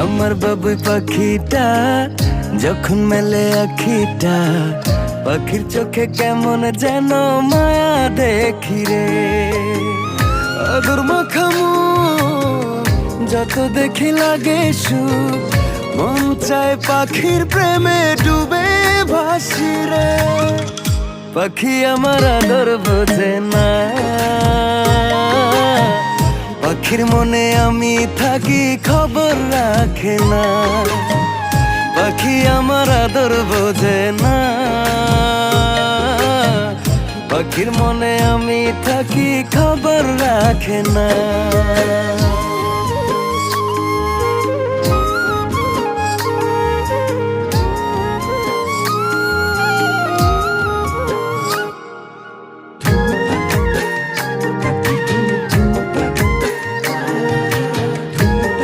আমার বাবুই পাখিটা যখন মেলে আখিটা, পাখির চোখে কেমন যেন মায়া দেখি রে। আদর মাখামু যত দেখি লাগে সুখ, মন চায় পাখির প্রেমে ডুবে ভাসি রে। পাখি আমার আদর বোঝে না, পাখির মনে আমি থাকি খবর রাখে না। পাখি আমার আদর বোঝে না, পাখির মনে আমি থাকি খবর রাখে না।